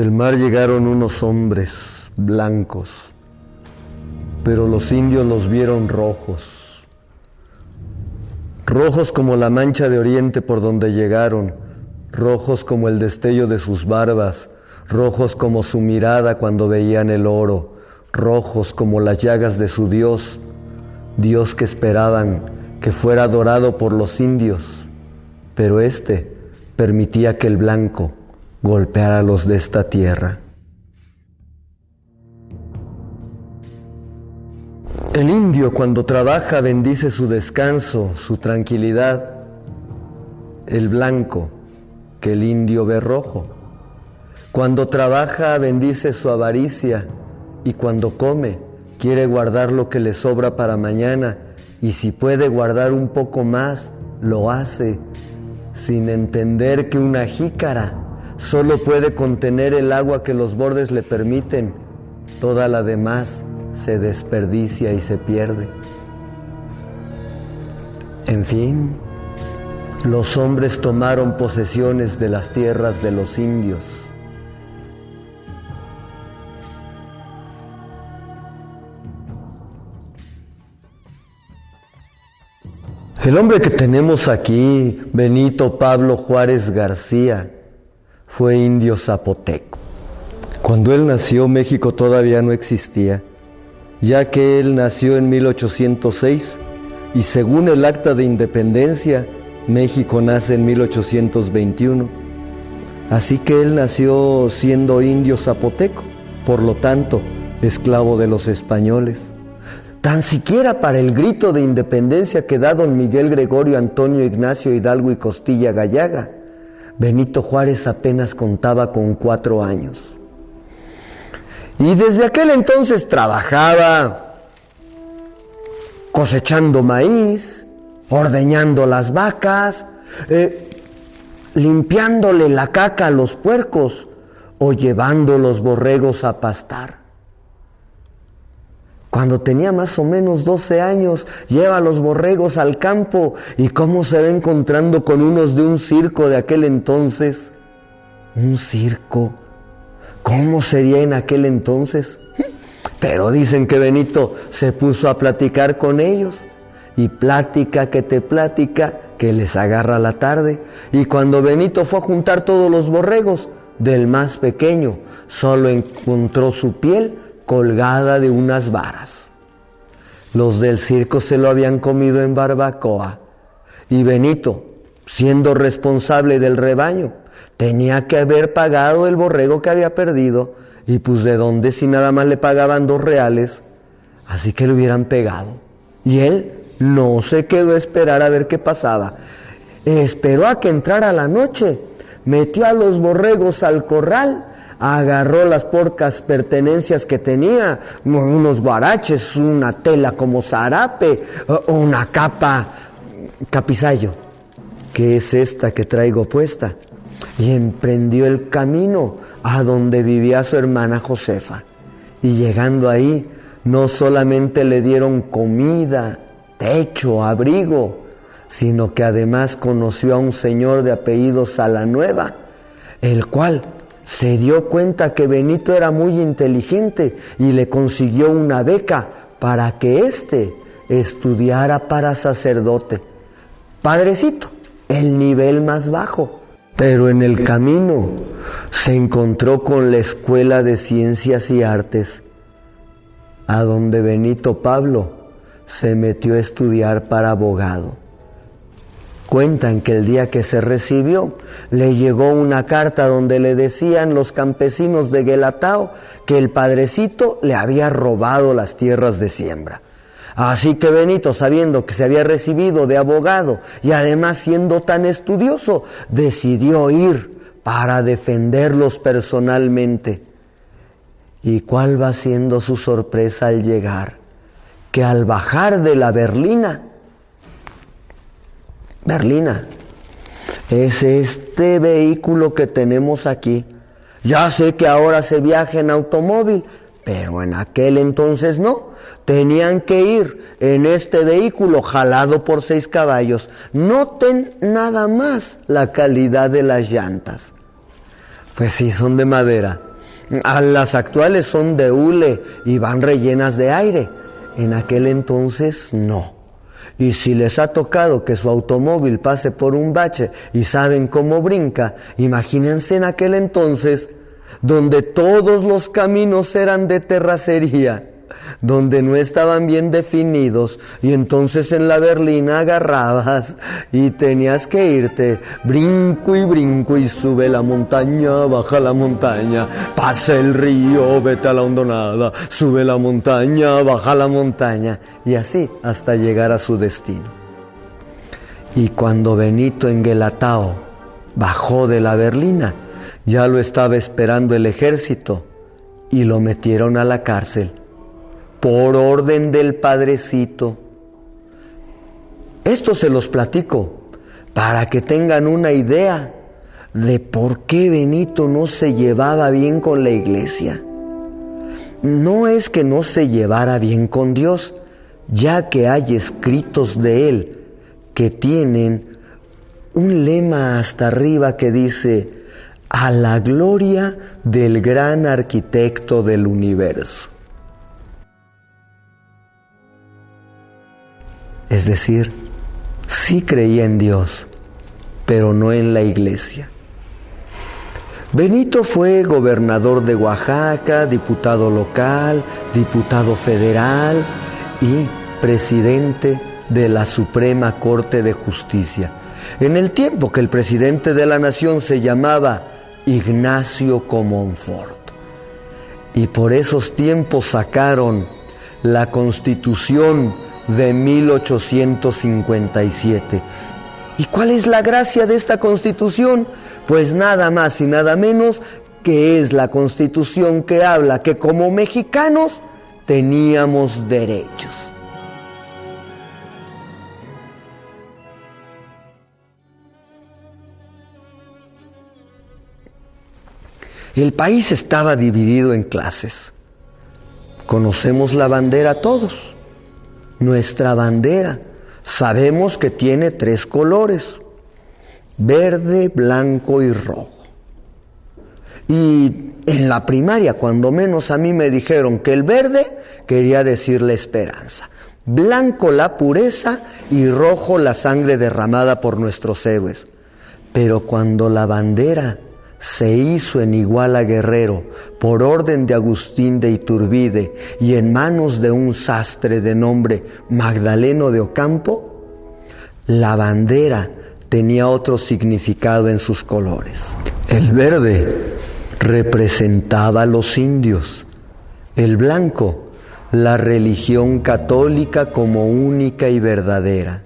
Del mar llegaron unos hombres blancos, pero los indios los vieron rojos, rojos como la mancha de oriente por donde llegaron, rojos como el destello de sus barbas, rojos como su mirada cuando veían el oro, rojos como las llagas de su Dios, Dios que esperaban que fuera adorado por los indios, pero éste permitía que el blanco golpeara a los de esta tierra. El indio cuando trabaja bendice su descanso, su tranquilidad. El blanco, que el indio ve rojo. Cuando trabaja bendice su avaricia y cuando come quiere guardar lo que le sobra para mañana y si puede guardar un poco más, lo hace, sin entender que una jícara solo puede contener el agua que los bordes le permiten, toda la demás se desperdicia y se pierde. En fin, los hombres tomaron posesiones de las tierras de los indios. El hombre que tenemos aquí, Benito Pablo Juárez García, fue indio zapoteco. Cuando él nació, México todavía no existía, ya que él nació en 1806 y según el Acta de Independencia, México nace en 1821. Así que él nació siendo indio zapoteco, por lo tanto, esclavo de los españoles. Tan siquiera para el grito de independencia que da don Miguel Gregorio Antonio Ignacio Hidalgo y Costilla Gallaga, Benito Juárez apenas contaba con 4 años. Y desde aquel entonces trabajaba cosechando maíz, ordeñando las vacas, limpiándole la caca a los puercos o llevando los borregos a pastar. Cuando tenía más o menos 12 años, lleva a los borregos al campo y cómo se va encontrando con unos de un circo de aquel entonces. ¿Un circo? ¿Cómo sería en aquel entonces? Pero dicen que Benito se puso a platicar con ellos y plática que te plática que les agarra la tarde. Y cuando Benito fue a juntar todos los borregos, del más pequeño solo encontró su piel colgada de unas varas. Los del circo se lo habían comido en barbacoa y Benito, siendo responsable del rebaño, tenía que haber pagado el borrego que había perdido y pues de dónde si nada más le pagaban 2 reales, así que le hubieran pegado. Y él no se quedó a esperar a ver qué pasaba, esperó a que entrara la noche, metió a los borregos al corral, agarró las pocas pertenencias que tenía, unos guaraches, una tela como zarape, una capa, capizayo, que es esta que traigo puesta, y emprendió el camino a donde vivía su hermana Josefa. Y llegando ahí, no solamente le dieron comida, techo, abrigo, sino que además conoció a un señor de apellido Salanueva, el cual se dio cuenta que Benito era muy inteligente y le consiguió una beca para que éste estudiara para sacerdote. Padrecito, el nivel más bajo. Pero en el camino se encontró con la Escuela de Ciencias y Artes, a donde Benito Pablo se metió a estudiar para abogado. Cuentan que el día que se recibió, le llegó una carta donde le decían los campesinos de Guelatao que el padrecito le había robado las tierras de siembra. Así que Benito, sabiendo que se había recibido de abogado y además siendo tan estudioso, decidió ir para defenderlos personalmente. ¿Y cuál va siendo su sorpresa al llegar? Que al bajar de la berlina es este vehículo que tenemos aquí. Ya sé que ahora se viaja en automóvil, pero en aquel entonces no. Tenían que ir en este vehículo jalado por 6 caballos. Noten nada más la calidad de las llantas. Pues sí, son de madera, Las actuales son de hule y van rellenas de aire. En aquel entonces no. Y si les ha tocado que su automóvil pase por un bache y saben cómo brinca, imagínense en aquel entonces donde todos los caminos eran de terracería, donde no estaban bien definidos, y entonces en la berlina agarrabas y tenías que irte brinco y sube la montaña, baja la montaña, pasa el río, vete a la hondonada, sube la montaña, baja la montaña, y así hasta llegar a su destino. Y cuando Benito Enguelatao bajó de la berlina, ya lo estaba esperando el ejército y lo metieron a la cárcel por orden del padrecito. Esto se los platico para que tengan una idea de por qué Benito no se llevaba bien con la iglesia. No es que no se llevara bien con Dios, ya que hay escritos de él que tienen un lema hasta arriba que dice: a la gloria del gran arquitecto del universo. Es decir, sí creía en Dios, pero no en la iglesia. Benito fue gobernador de Oaxaca, diputado local, diputado federal y presidente de la Suprema Corte de Justicia, en el tiempo que el presidente de la nación se llamaba Ignacio Comonfort. Y por esos tiempos sacaron la Constitución de 1857. ¿Y cuál es la gracia de esta Constitución? Pues nada más y nada menos que es la Constitución que habla que como mexicanos teníamos derechos. El país estaba dividido en clases. Conocemos la bandera todos. Nuestra bandera, sabemos que tiene 3 colores: verde, blanco y rojo. Y en la primaria, cuando menos a mí me dijeron que el verde quería decir la esperanza, blanco la pureza y rojo la sangre derramada por nuestros héroes. Pero cuando la bandera se hizo en Iguala Guerrero por orden de Agustín de Iturbide y en manos de un sastre de nombre Magdaleno de Ocampo, la bandera tenía otro significado en sus colores. El verde representaba a los indios, el blanco la religión católica como única y verdadera,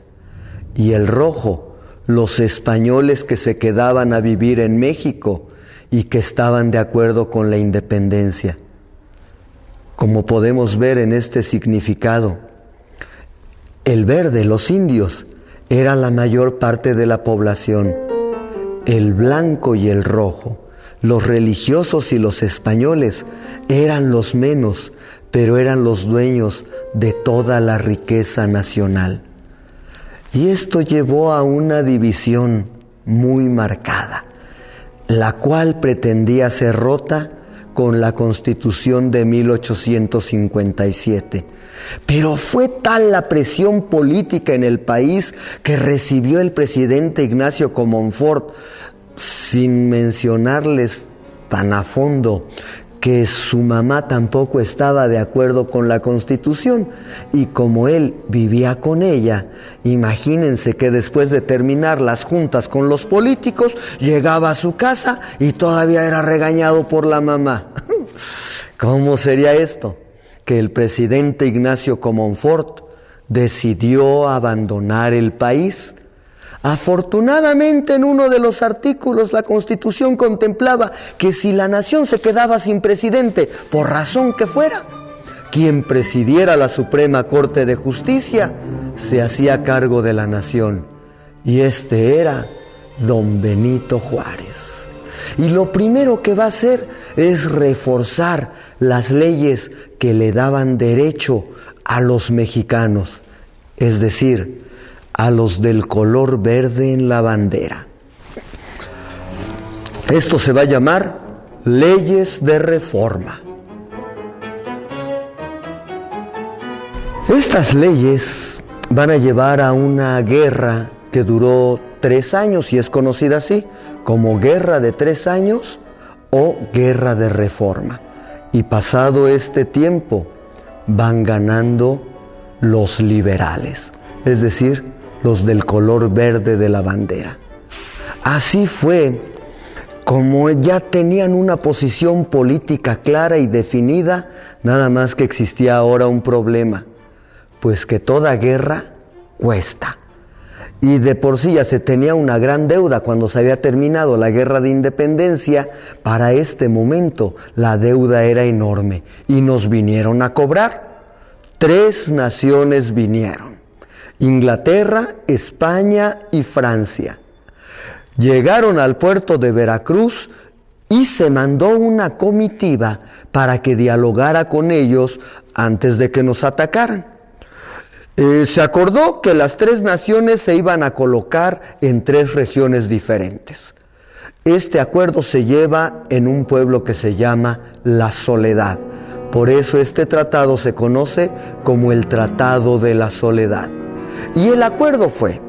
y el rojo los españoles que se quedaban a vivir en México y que estaban de acuerdo con la independencia. Como podemos ver en este significado, el verde, los indios, era la mayor parte de la población. El blanco y el rojo, los religiosos y los españoles, eran los menos, pero eran los dueños de toda la riqueza nacional. Y esto llevó a una división muy marcada, la cual pretendía ser rota con la Constitución de 1857. Pero fue tal la presión política en el país que recibió el presidente Ignacio Comonfort, sin mencionarles tan a fondo que su mamá tampoco estaba de acuerdo con la Constitución, y como él vivía con ella, imagínense que después de terminar las juntas con los políticos, llegaba a su casa y todavía era regañado por la mamá. ¿Cómo sería esto? Que el presidente Ignacio Comonfort decidió abandonar el país. Afortunadamente, en uno de los artículos la Constitución contemplaba que si la nación se quedaba sin presidente, por razón que fuera, quien presidiera la Suprema Corte de Justicia se hacía cargo de la nación, y este era don Benito Juárez. Y lo primero que va a hacer es reforzar las leyes que le daban derecho a los mexicanos, es decir, a los del color verde en la bandera. Esto se va a llamar leyes de reforma. Estas leyes van a llevar a una guerra que duró 3 años y es conocida así como Guerra de 3 años o Guerra de Reforma. Y pasado este tiempo van ganando los liberales, es decir, los del color verde de la bandera. Así fue como ya tenían una posición política clara y definida, nada más que existía ahora un problema, pues que toda guerra cuesta. Y de por sí ya se tenía una gran deuda cuando se había terminado la guerra de independencia. Para este momento la deuda era enorme y nos vinieron a cobrar. 3 naciones vinieron: Inglaterra, España y Francia. Llegaron al puerto de Veracruz y se mandó una comitiva para que dialogara con ellos antes de que nos atacaran. Se acordó que las 3 naciones se iban a colocar en 3 regiones diferentes. Este acuerdo se lleva en un pueblo que se llama La Soledad. Por eso este tratado se conoce como el Tratado de la Soledad. Y el acuerdo fue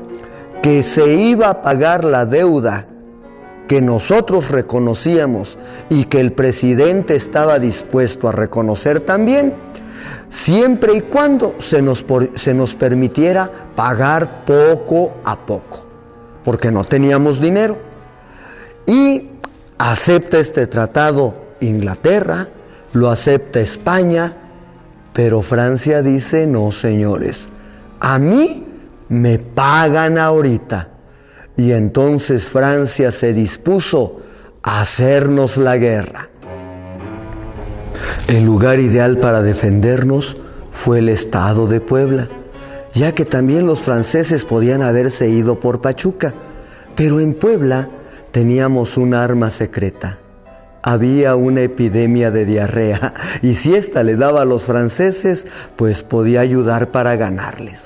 que se iba a pagar la deuda que nosotros reconocíamos y que el presidente estaba dispuesto a reconocer también, siempre y cuando se nos permitiera pagar poco a poco, porque no teníamos dinero. Y acepta este tratado Inglaterra, lo acepta España, pero Francia dice: no, señores, a mí me pagan ahorita. Y entonces Francia se dispuso a hacernos la guerra. El lugar ideal para defendernos fue el estado de Puebla, ya que también los franceses podían haberse ido por Pachuca, pero en Puebla teníamos un arma secreta. Había una epidemia de diarrea y si ésta le daba a los franceses, pues podía ayudar para ganarles.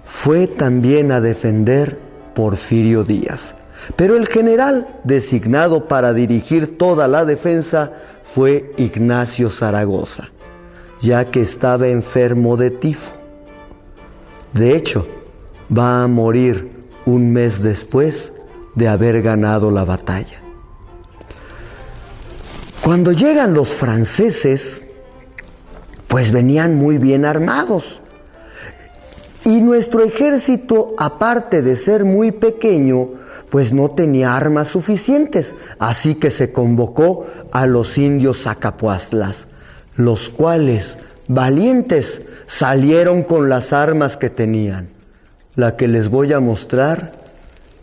Fue también a defender Porfirio Díaz, pero el general designado para dirigir toda la defensa fue Ignacio Zaragoza, ya que estaba enfermo de tifo. De hecho, va a morir un mes después de haber ganado la batalla. Cuando llegan los franceses, pues venían muy bien armados. Y nuestro ejército, aparte de ser muy pequeño, pues no tenía armas suficientes. Así que se convocó a los indios Zacapuastlas, los cuales, valientes, salieron con las armas que tenían. La que les voy a mostrar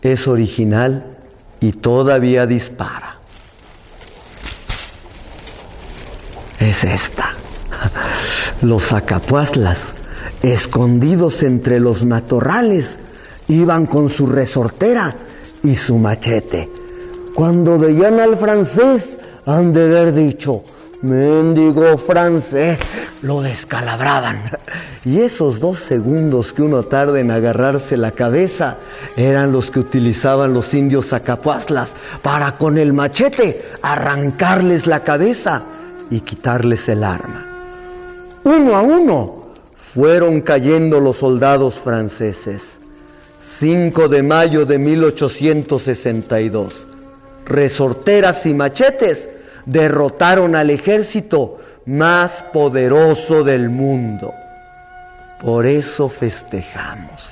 es original y todavía dispara. Es esta. Los Zacapuastlas, escondidos entre los matorrales, iban con su resortera y su machete. Cuando veían al francés, han de haber dicho: mendigo francés, lo descalabraban. Y esos 2 segundos que uno tarda en agarrarse la cabeza eran los que utilizaban los indios Zacapuastlas para con el machete arrancarles la cabeza y quitarles el arma. Uno a uno fueron cayendo los soldados franceses. 5 de mayo de 1862. Resorteras y machetes derrotaron al ejército más poderoso del mundo. Por eso festejamos.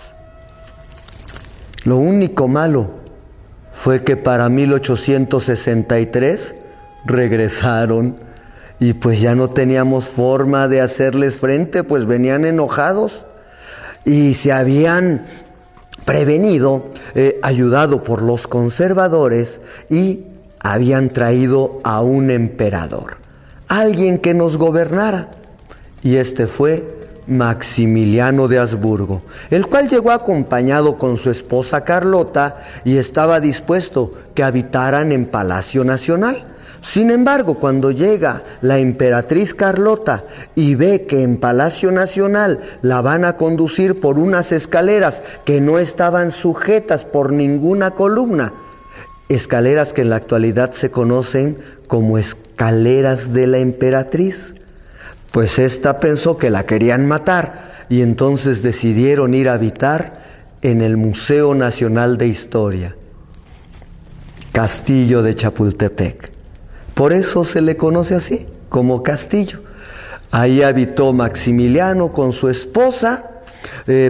Lo único malo fue que para 1863 regresaron y pues ya no teníamos forma de hacerles frente, pues venían enojados y se habían prevenido, ayudado por los conservadores, y habían traído a un emperador, alguien que nos gobernara, y este fue Maximiliano de Habsburgo, el cual llegó acompañado con su esposa Carlota y estaba dispuesto que habitaran en Palacio Nacional. Sin embargo, cuando llega la emperatriz Carlota y ve que en Palacio Nacional la van a conducir por unas escaleras que no estaban sujetas por ninguna columna, escaleras que en la actualidad se conocen como escaleras de la emperatriz, pues ésta pensó que la querían matar y entonces decidieron ir a habitar en el Museo Nacional de Historia, Castillo de Chapultepec. Por eso se le conoce así, como castillo. Ahí habitó Maximiliano con su esposa.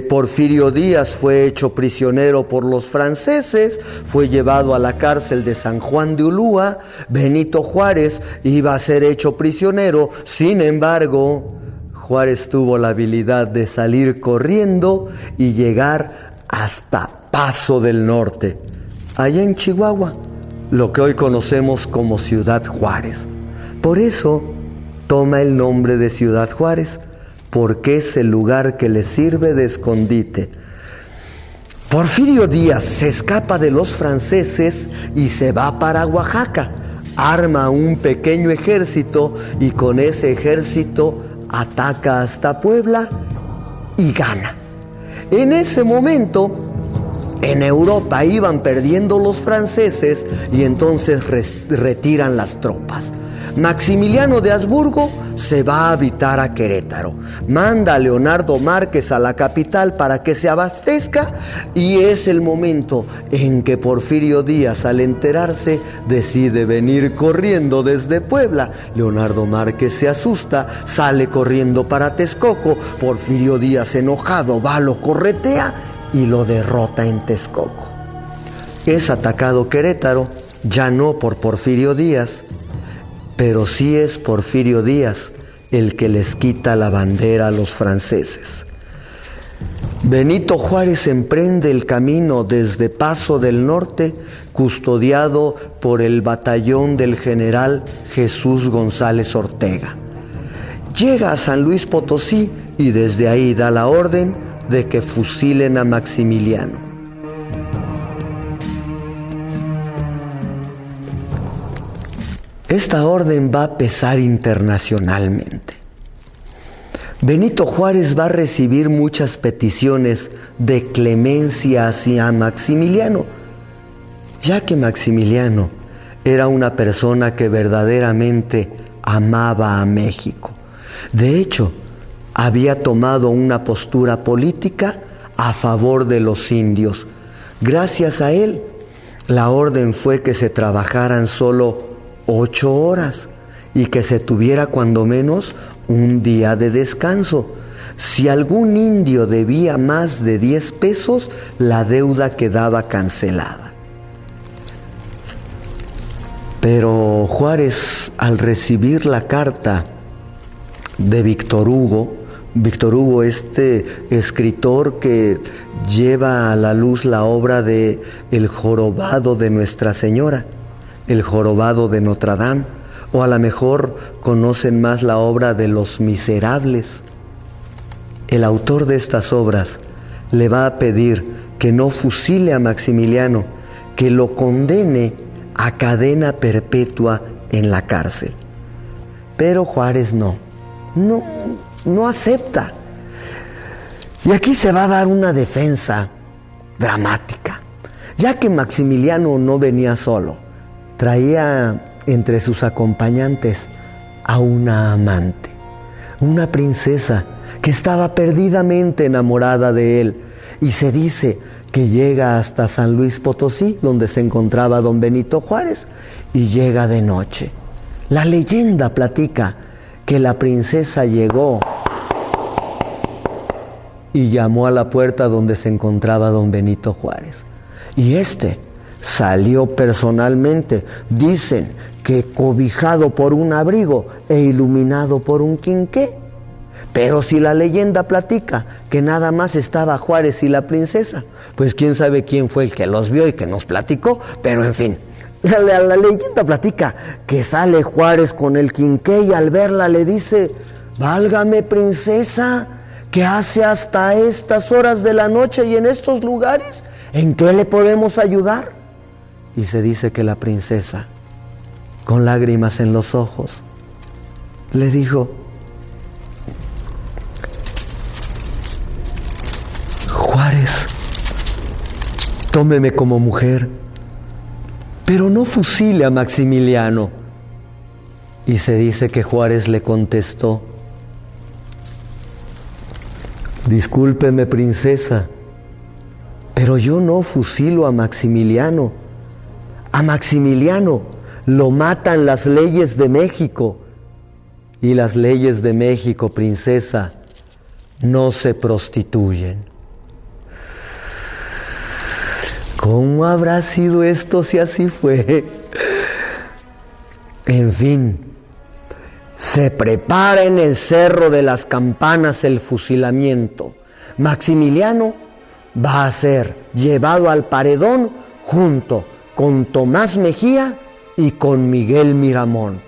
Porfirio Díaz fue hecho prisionero por los franceses, fue llevado a la cárcel de San Juan de Ulúa. Benito Juárez iba a ser hecho prisionero, sin embargo, Juárez tuvo la habilidad de salir corriendo y llegar hasta Paso del Norte, allá en Chihuahua, lo que hoy conocemos como Ciudad Juárez. Por eso toma el nombre de Ciudad Juárez, porque es el lugar que le sirve de escondite. Porfirio Díaz se escapa de los franceses y se va para Oaxaca, arma un pequeño ejército y con ese ejército ataca hasta Puebla y gana. En ese momento, en Europa iban perdiendo los franceses y entonces retiran las tropas. Maximiliano de Habsburgo se va a habitar a Querétaro, manda a Leonardo Márquez a la capital para que se abastezca, y es el momento en que Porfirio Díaz, al enterarse, decide venir corriendo desde Puebla. Leonardo Márquez se asusta, sale corriendo para Texcoco. Porfirio Díaz, enojado, va, lo corretea y lo derrota en Texcoco. Es atacado Querétaro, ya no por Porfirio Díaz, pero sí es Porfirio Díaz el que les quita la bandera a los franceses. Benito Juárez emprende el camino desde Paso del Norte, custodiado por el batallón del general Jesús González Ortega. Llega a San Luis Potosí y desde ahí da la orden de que fusilen a Maximiliano. Esta orden va a pesar internacionalmente. Benito Juárez va a recibir muchas peticiones de clemencia hacia Maximiliano, ya que Maximiliano era una persona que verdaderamente amaba a México. De hecho, había tomado una postura política a favor de los indios. Gracias a él, la orden fue que se trabajaran solo 8 horas y que se tuviera cuando menos un día de descanso. Si algún indio debía más de 10 pesos, la deuda quedaba cancelada. Pero Juárez, al recibir la carta de Víctor Hugo, este escritor que lleva a la luz la obra de El jorobado de Nuestra Señora, El jorobado de Notre Dame, o a lo mejor conocen más la obra de Los Miserables. El autor de estas obras le va a pedir que no fusile a Maximiliano, que lo condene a cadena perpetua en la cárcel. Pero Juárez no acepta. Y aquí se va a dar una defensa dramática, ya que Maximiliano no venía solo. Traía entre sus acompañantes a una amante, una princesa que estaba perdidamente enamorada de él, y se dice que llega hasta San Luis Potosí, donde se encontraba don Benito Juárez, y llega de noche. La leyenda platica que la princesa llegó y llamó a la puerta donde se encontraba don Benito Juárez, y salió personalmente, dicen que cobijado por un abrigo e iluminado por un quinqué. Pero si la leyenda platica que nada más estaba Juárez y la princesa, pues quién sabe quién fue el que los vio y que nos platicó, pero en fin, la leyenda platica que sale Juárez con el quinqué y al verla le dice: válgame, princesa, ¿qué hace hasta estas horas de la noche y en estos lugares? ¿En qué le podemos ayudar? Y se dice que la princesa, con lágrimas en los ojos, le dijo: Juárez, tómeme como mujer, pero no fusile a Maximiliano. Y se dice que Juárez le contestó: discúlpeme, princesa, pero yo no fusilo a Maximiliano. A Maximiliano lo matan las leyes de México. Y las leyes de México, princesa, no se prostituyen. ¿Cómo habrá sido esto si así fue? En fin, se prepara en el Cerro de las Campanas el fusilamiento. Maximiliano va a ser llevado al paredón junto con Tomás Mejía y con Miguel Miramón.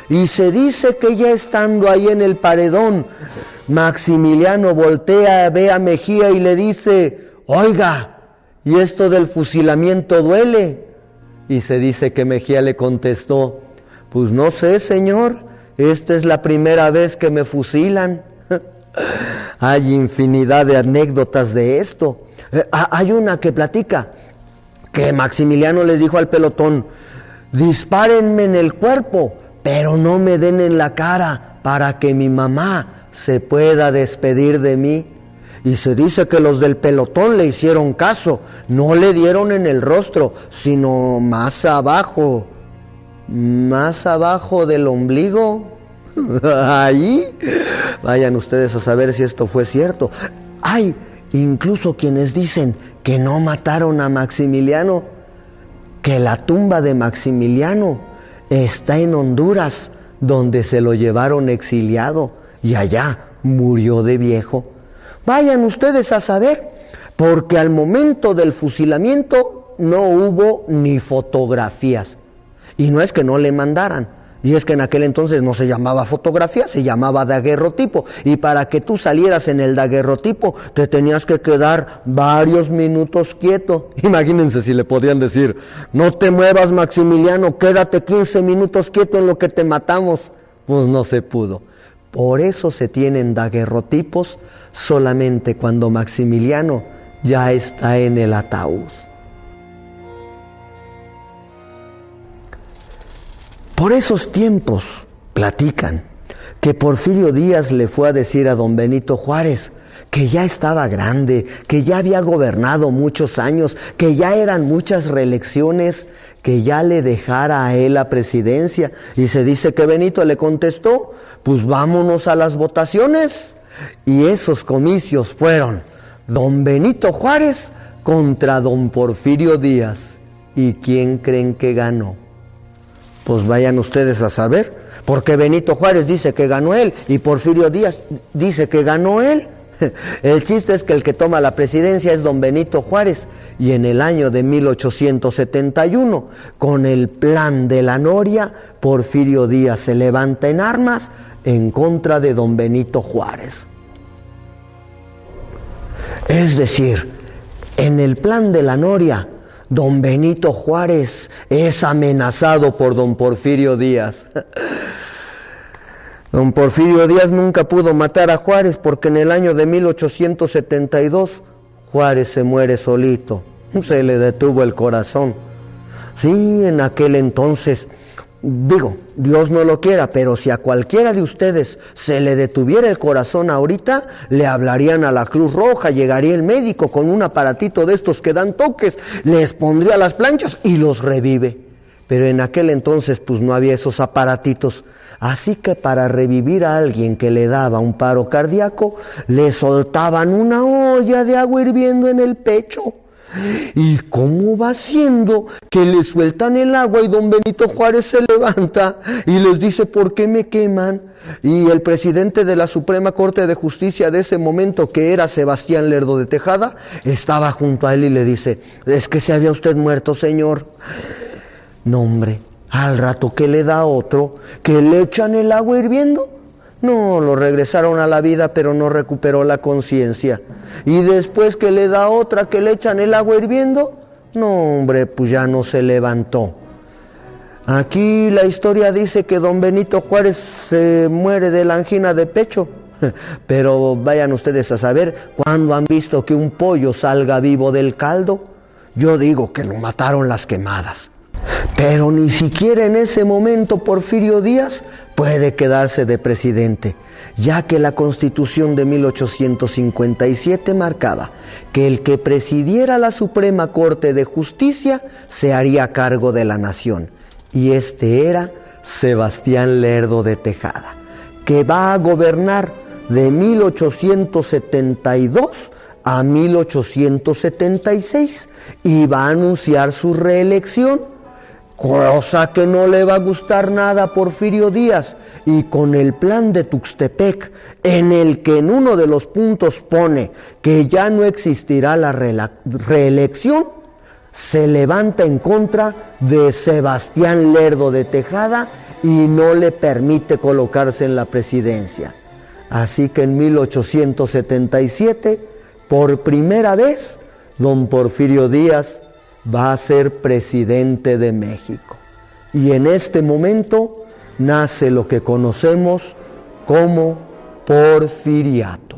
Y se dice que ya estando ahí en el paredón, Maximiliano voltea, ve a Mejía y le dice: oiga, ¿y esto del fusilamiento duele? Y se dice que Mejía le contestó: pues no sé, señor, esta es la primera vez que me fusilan. Hay infinidad de anécdotas de esto. Hay una que platica que Maximiliano le dijo al pelotón: dispárenme en el cuerpo, pero no me den en la cara para que mi mamá se pueda despedir de mí. Y se dice que los del pelotón le hicieron caso, no le dieron en el rostro, sino más abajo del ombligo. Ahí, vayan ustedes a saber si esto fue cierto. Hay incluso quienes dicen que no mataron a Maximiliano, que la tumba de Maximiliano está en Honduras, donde se lo llevaron exiliado y allá murió de viejo. Vayan ustedes a saber, porque al momento del fusilamiento no hubo ni fotografías. Y no es que no le mandaran, y es que en aquel entonces no se llamaba fotografía, se llamaba daguerrotipo. Y para que tú salieras en el daguerrotipo, te tenías que quedar varios minutos quieto. Imagínense si le podían decir: no te muevas, Maximiliano, quédate 15 minutos quieto en lo que te matamos. Pues no se pudo. Por eso se tienen daguerrotipos solamente cuando Maximiliano ya está en el ataúd. Por esos tiempos, platican, que Porfirio Díaz le fue a decir a don Benito Juárez que ya estaba grande, que ya había gobernado muchos años, que ya eran muchas reelecciones, que ya le dejara a él la presidencia. Y se dice que Benito le contestó: pues vámonos a las votaciones. Y esos comicios fueron don Benito Juárez contra don Porfirio Díaz. ¿Y quién creen que ganó? Pues vayan ustedes a saber, porque Benito Juárez dice que ganó él y Porfirio Díaz dice que ganó él. El chiste es que el que toma la presidencia es don Benito Juárez, y en el año de 1871, con el plan de la Noria, Porfirio Díaz se levanta en armas en contra de don Benito Juárez. Es decir, en el plan de la Noria, don Benito Juárez es amenazado por don Porfirio Díaz. Don Porfirio Díaz nunca pudo matar a Juárez porque en el año de 1872 Juárez se muere solito, se le detuvo el corazón. Sí, en aquel entonces, Dios no lo quiera, pero si a cualquiera de ustedes se le detuviera el corazón ahorita, le hablarían a la Cruz Roja, llegaría el médico con un aparatito de estos que dan toques, les pondría las planchas y los revive. Pero en aquel entonces pues no había esos aparatitos. Así que para revivir a alguien que le daba un paro cardíaco, le soltaban una olla de agua hirviendo en el pecho. ¿Y cómo va siendo que le sueltan el agua y don Benito Juárez se levanta y les dice: ¿por qué me queman? Y el presidente de la Suprema Corte de Justicia de ese momento, que era Sebastián Lerdo de Tejada, estaba junto a él y le dice: es que se había usted muerto, señor. No, hombre, al rato que le da otro, que le echan el agua hirviendo. No, lo regresaron a la vida, pero no recuperó la conciencia. Y después que le da otra, que le echan el agua hirviendo, no, hombre, pues ya no se levantó. Aquí la historia dice que don Benito Juárez se muere de la angina de pecho. Pero vayan ustedes a saber, ¿cuándo han visto que un pollo salga vivo del caldo? Yo digo que lo mataron las quemadas. Pero ni siquiera en ese momento Porfirio Díaz puede quedarse de presidente, ya que la Constitución de 1857 marcaba que el que presidiera la Suprema Corte de Justicia se haría cargo de la nación. Y este era Sebastián Lerdo de Tejada, que va a gobernar de 1872 a 1876 y va a anunciar su reelección, cosa que no le va a gustar nada a Porfirio Díaz, y con el plan de Tuxtepec, en el que en uno de los puntos pone que ya no existirá la reelección, se levanta en contra de Sebastián Lerdo de Tejada y no le permite colocarse en la presidencia. Así que en 1877, por primera vez, don Porfirio Díaz va a ser presidente de México. Y en este momento nace lo que conocemos como Porfiriato.